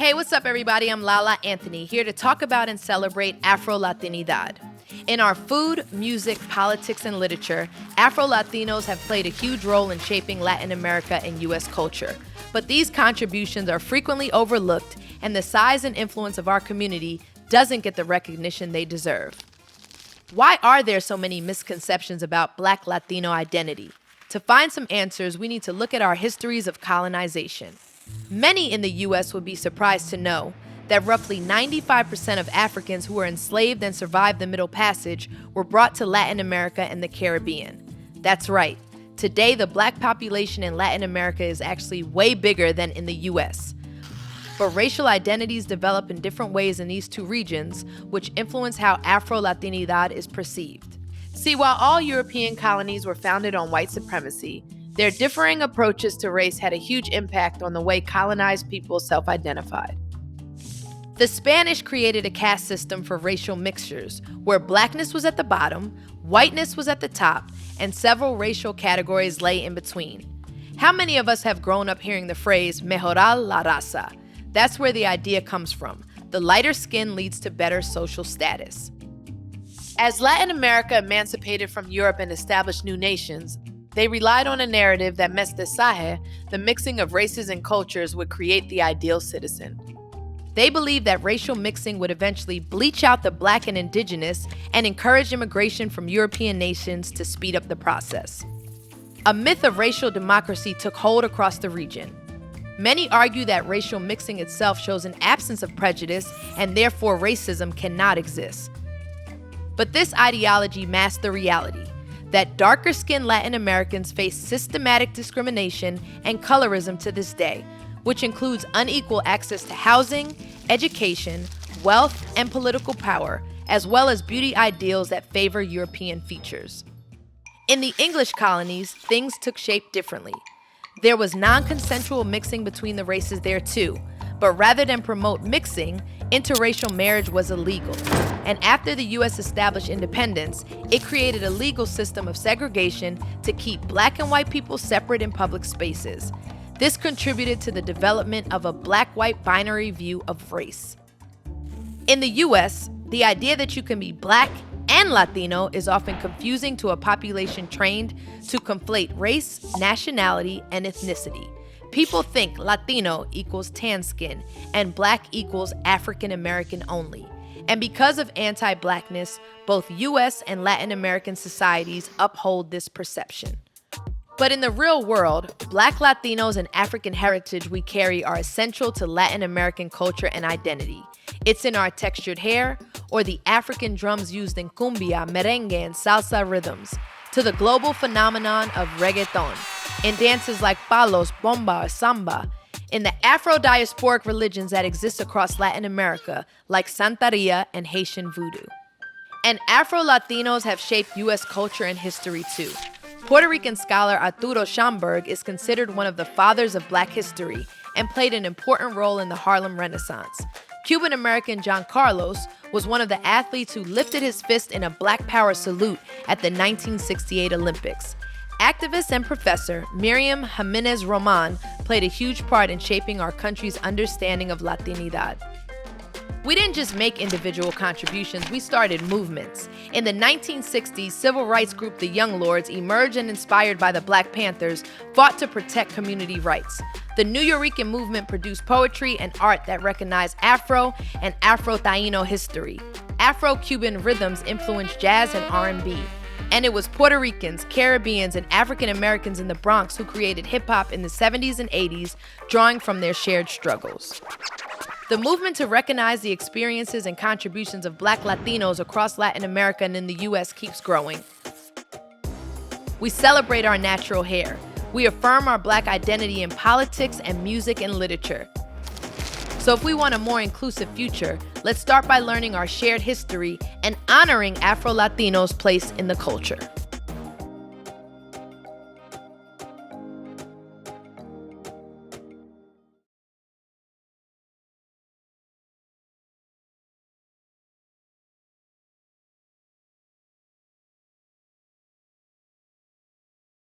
Hey, what's up, everybody? I'm Lala Anthony, here to talk about and celebrate Afro-Latinidad. In our food, music, politics, and literature, Afro-Latinos have played a huge role in shaping Latin America and U.S. culture. But these contributions are frequently overlooked, and the size and influence of our community doesn't get the recognition they deserve. Why are there so many misconceptions about Black Latino identity? To find some answers, we need to look at our histories of colonization. Many in the U.S. would be surprised to know that roughly 95% of Africans who were enslaved and survived the Middle Passage were brought to Latin America and the Caribbean. That's right. Today, the Black population in Latin America is actually way bigger than in the U.S. But racial identities develop in different ways in these two regions, which influence how Afro-Latinidad is perceived. See, while all European colonies were founded on white supremacy, their differing approaches to race had a huge impact on the way colonized people self-identified. The Spanish created a caste system for racial mixtures, where blackness was at the bottom, whiteness was at the top, and several racial categories lay in between. How many of us have grown up hearing the phrase mejorar la raza? That's where the idea comes from. The lighter skin leads to better social status. As Latin America emancipated from Europe and established new nations, they relied on a narrative that mestizaje, the mixing of races and cultures, would create the ideal citizen. They believed that racial mixing would eventually bleach out the Black and indigenous and encourage immigration from European nations to speed up the process. A myth of racial democracy took hold across the region. Many argue that racial mixing itself shows an absence of prejudice and therefore racism cannot exist. But this ideology masks the reality that darker-skinned Latin Americans face systematic discrimination and colorism to this day, which includes unequal access to housing, education, wealth, and political power, as well as beauty ideals that favor European features. In the English colonies, things took shape differently. There was non-consensual mixing between the races there too, but rather than promote mixing, interracial marriage was illegal. And after the U.S. established independence, it created a legal system of segregation to keep Black and white people separate in public spaces. This contributed to the development of a Black-white binary view of race. In the U.S., the idea that you can be Black and Latino is often confusing to a population trained to conflate race, nationality, and ethnicity. People think Latino equals tan skin and Black equals African American only. And because of anti-Blackness, both U.S. and Latin American societies uphold this perception. But in the real world, Black Latinos and African heritage we carry are essential to Latin American culture and identity. It's in our textured hair or the African drums used in cumbia, merengue, and salsa rhythms, to the global phenomenon of reggaeton, in dances like palos, bomba, or samba, in the Afro-diasporic religions that exist across Latin America, like Santeria and Haitian voodoo. And Afro-Latinos have shaped U.S. culture and history too. Puerto Rican scholar Arturo Schomburg is considered one of the fathers of Black history and played an important role in the Harlem Renaissance. Cuban-American John Carlos was one of the athletes who lifted his fist in a Black Power salute at the 1968 Olympics. Activist and professor Miriam Jimenez Roman played a huge part in shaping our country's understanding of Latinidad. We didn't just make individual contributions, we started movements. In the 1960s, civil rights group the Young Lords, emerged and inspired by the Black Panthers, fought to protect community rights. The Nuyorican movement produced poetry and art that recognized Afro and Afro-Taino history. Afro-Cuban rhythms influenced jazz and R&B. And it was Puerto Ricans, Caribbeans, and African Americans in the Bronx who created hip-hop in the 70s and 80s, drawing from their shared struggles. The movement to recognize the experiences and contributions of Black Latinos across Latin America and in the U.S. keeps growing. We celebrate our natural hair. We affirm our Black identity in politics and music and literature. So if we want a more inclusive future, let's start by learning our shared history and honoring Afro-Latinos' place in the culture.